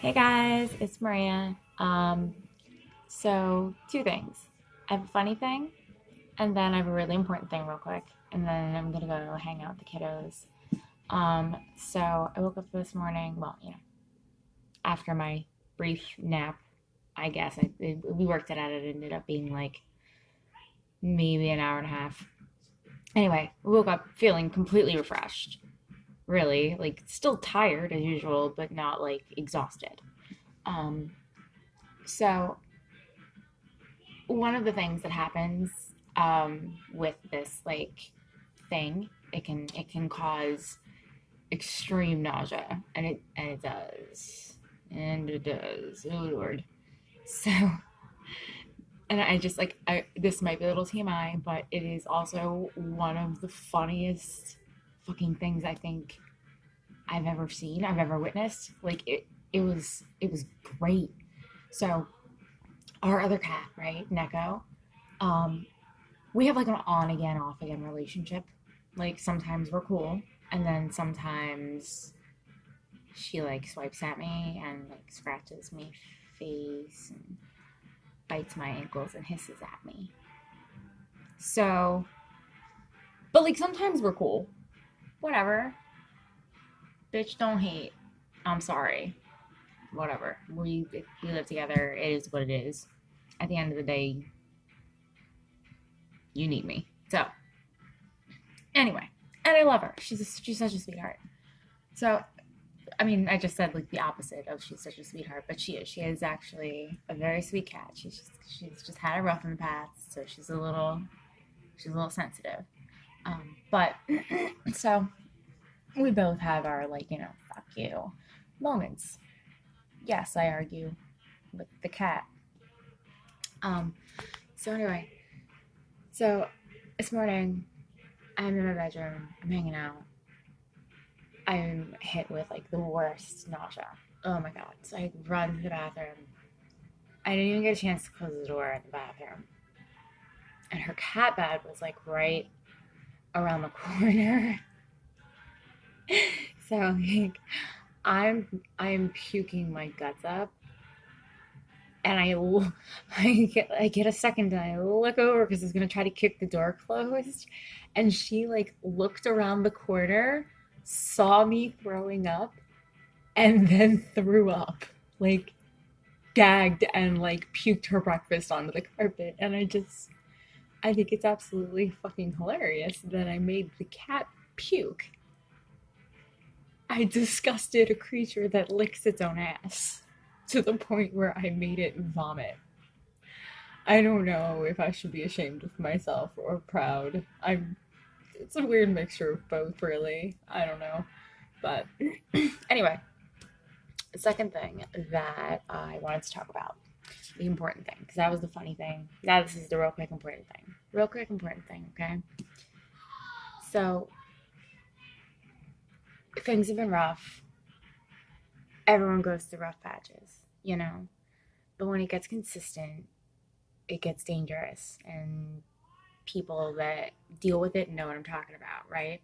Hey guys, it's Maria. So two things. I have a funny thing, and then I have a really important thing real quick, and then I'm gonna go hang out with the kiddos. So I woke up this morning, well, after my brief nap, I guess. We worked it out, it ended up being like maybe an hour and a half. Anyway, I woke up feeling completely refreshed. Really, like still tired as usual, but not like exhausted. Um, so one of the things that happens with this like thing, it can cause extreme nausea, and it does. Oh Lord. So, and I just like I this might be a little TMI, but it is also one of the funniest fucking things I think I've ever seen, I've ever witnessed. It was great. So our other cat, right, Neko, um, we have like an on again, off again relationship. Like sometimes we're cool, and then sometimes she like swipes at me and like scratches my face and bites my ankles and hisses at me. So, but like sometimes we're cool. Whatever. Bitch, don't hate. I'm sorry. Whatever. We live together. It is what it is. At the end of the day, you need me. So anyway, and I love her. She's such a sweetheart. So I mean, I just said like the opposite of she's such a sweetheart, but she is. She is actually a very sweet cat. She's just had it rough in the past, so she's a little sensitive. But so we both have our like fuck you moments. Yes, I argue with the cat. Um, so anyway, so this morning I'm in my bedroom. I'm hanging out. I'm hit with like the worst nausea. Oh my god! So I run to the bathroom. I didn't even get a chance to close the door in the bathroom, and her cat bed was like right around the corner. So like I'm puking my guts up, and I get a second and I look over because I was gonna try to kick the door closed, and she like looked around the corner, saw me throwing up, and then threw up, like gagged and like puked her breakfast onto the carpet. And I think it's absolutely fucking hilarious that I made the cat puke. I disgusted a creature that licks its own ass to the point where I made it vomit. I don't know if I should be ashamed of myself or proud. It's a weird mixture of both, really. I don't know. But anyway, the second thing that I wanted to talk about, the important thing, because that was the funny thing. Now this is the real quick important thing. Real quick important thing, okay? So things have been rough. Everyone goes through rough patches. But when it gets consistent, it gets dangerous. And people that deal with it know what I'm talking about, right?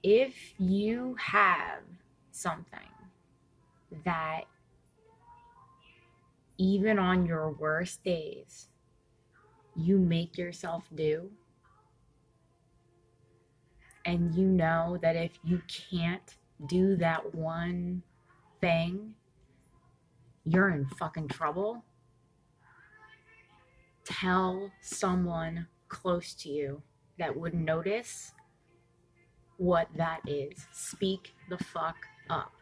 If you have something that even on your worst days, you make yourself do, and you know that if you can't do that one thing, you're in fucking trouble, tell someone close to you that would notice what that is. Speak the fuck up.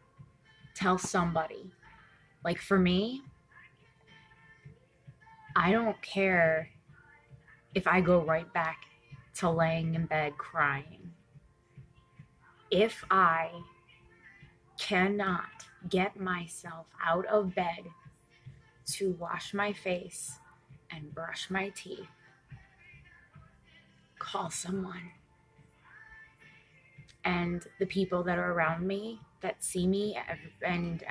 Tell somebody. Like for me, I don't care if I go right back to laying in bed crying. If I cannot get myself out of bed to wash my face and brush my teeth, call someone. And the people that are around me that see me and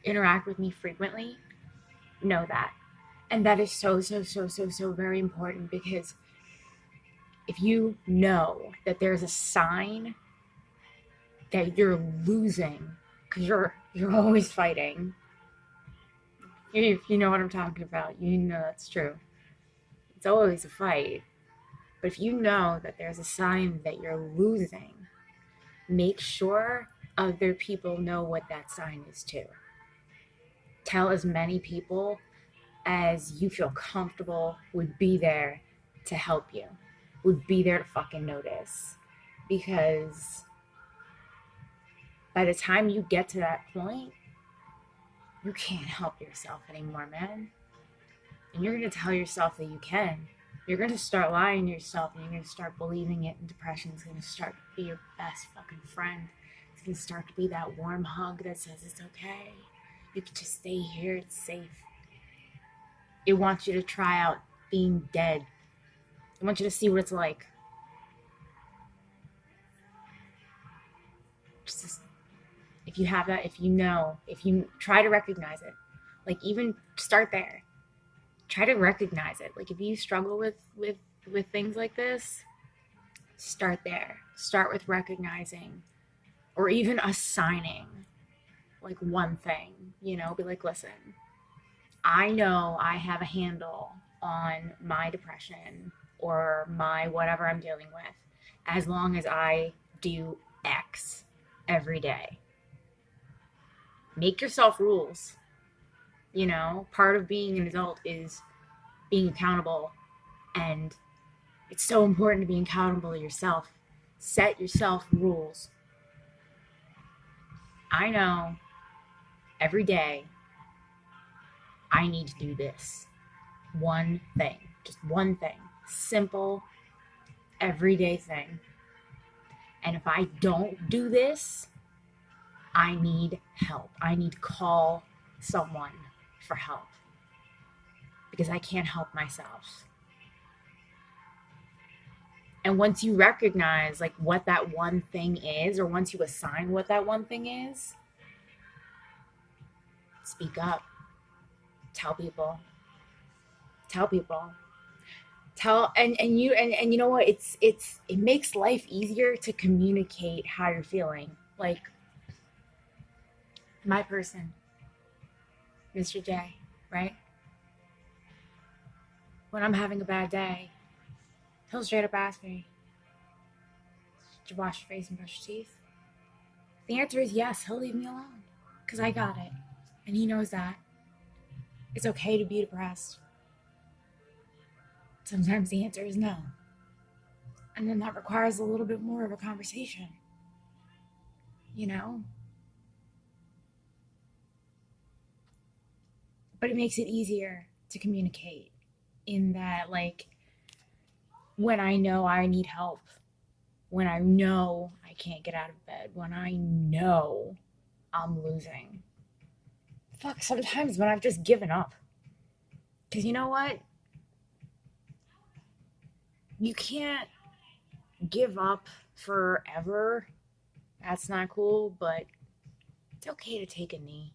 interact with me frequently know that. And that is so, so, so, so, so very important, because if you know that there's a sign that you're losing because you're always fighting. If you know what I'm talking about, you know that's true. It's always a fight. But if you know that there's a sign that you're losing, make sure other people know what that sign is too. Tell as many people as you feel comfortable would be there to help you, would be there to fucking notice. Because by the time you get to that point, you can't help yourself anymore, man. And you're going to tell yourself that you can. You're going to start lying to yourself, and you're going to start believing it, and depression is going to start to be your best fucking friend. It's going to start to be that warm hug that says it's okay. You can just stay here, it's safe. It wants you to try out being dead. It wants you to see what it's like. Just, if you have that, if you try to recognize it, like even start there. Try to recognize it. Like if you struggle with things like this, start there. Start with recognizing or even assigning like one thing, be like, listen, I know I have a handle on my depression or my whatever I'm dealing with as long as I do X every day. Make yourself rules. Part of being an adult is being accountable, and it's so important to be accountable to yourself. Set yourself rules. I know every day I need to do this one thing, just one thing, simple, everyday thing. And if I don't do this, I need help. I need to call someone for help because I can't help myself. And once you recognize like what that one thing is, or once you assign what that one thing is, speak up. Tell people. And you know what? It makes life easier to communicate how you're feeling. Like my person, Mr. J, right? When I'm having a bad day, he'll straight up ask me, did you wash your face and brush your teeth? The answer is yes. He'll leave me alone because I got it. And he knows that. It's okay to be depressed. Sometimes the answer is no. And then that requires a little bit more of a conversation. But it makes it easier to communicate in that, like, when I know I need help, when I know I can't get out of bed, when I know I'm losing. Fuck, sometimes when I've just given up. Because you know what? You can't give up forever. That's not cool, but it's okay to take a knee.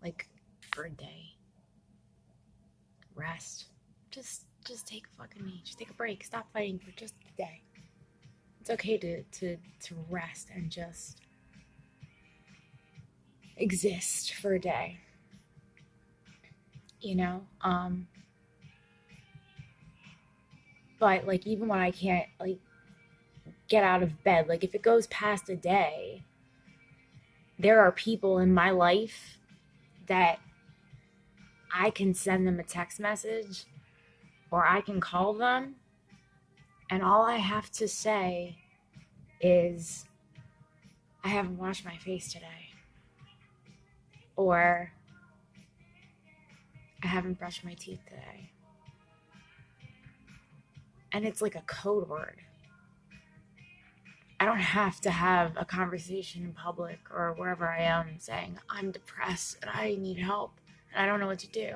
Like, for a day. Rest. Just take a fucking knee. Just take a break. Stop fighting for just a day. It's okay to rest and just exist for a day. But like even when I can't like get out of bed, like if it goes past a day, there are people in my life that I can send them a text message or I can call them, and all I have to say is, I haven't washed my face today, or I haven't brushed my teeth today. And it's like a code word. I don't have to have a conversation in public or wherever I am saying, I'm depressed and I need help and I don't know what to do.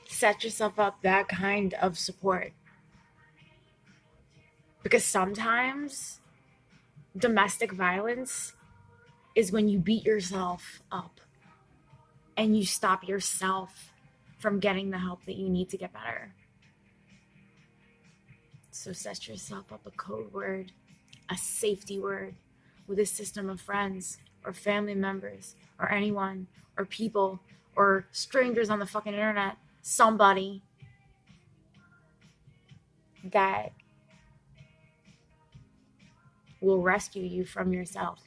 Set yourself up that kind of support. Because sometimes domestic violence is when you beat yourself up and you stop yourself from getting the help that you need to get better. So set yourself up a code word a safety word with a system of friends or family members or anyone or people or strangers on the fucking internet, somebody that will rescue you from yourself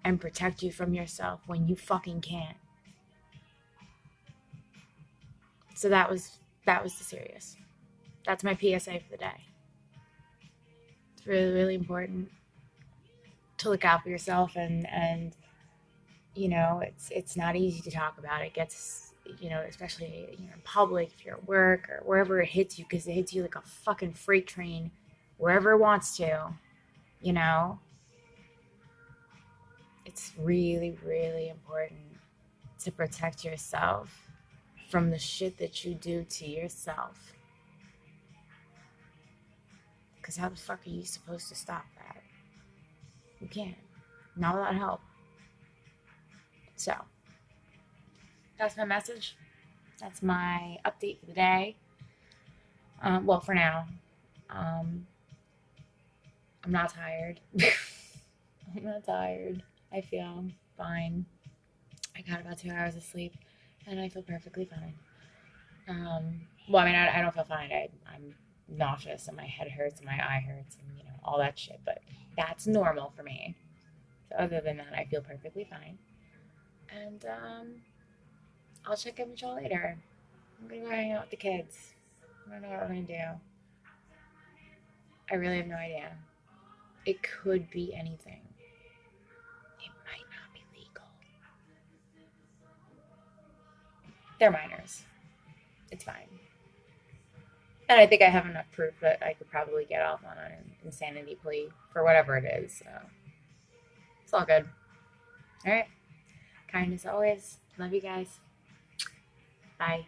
and protect you from yourself when you fucking can't. So that was the serious. That's my PSA for the day. It's really, really important to look out for yourself, and you know, it's not easy to talk about. It gets, you know, especially, you know, in public, if you're at work or wherever it hits you, because it hits you like a fucking freight train wherever it wants to, you know. It's really, really important to protect yourself from the shit that you do to yourself. Because how the fuck are you supposed to stop that? You can't. Not without help. So, that's my message. That's my update for the day. Well, for now. I'm not tired. I'm not tired. I feel fine. I got about 2 hours of sleep, and I feel perfectly fine. Well, I mean, I don't feel fine. I'm nauseous, and my head hurts, and my eye hurts, and, you know, all that shit. But that's normal for me. So other than that, I feel perfectly fine. And I'll check in with y'all later. I'm gonna go hang out with the kids. I don't know what we're gonna do. I really have no idea. It could be anything. It might not be legal. They're minors. It's fine. And I think I have enough proof that I could probably get off on an insanity plea for whatever it is. So it's all good. All right. Kind as always. Love you guys. Bye.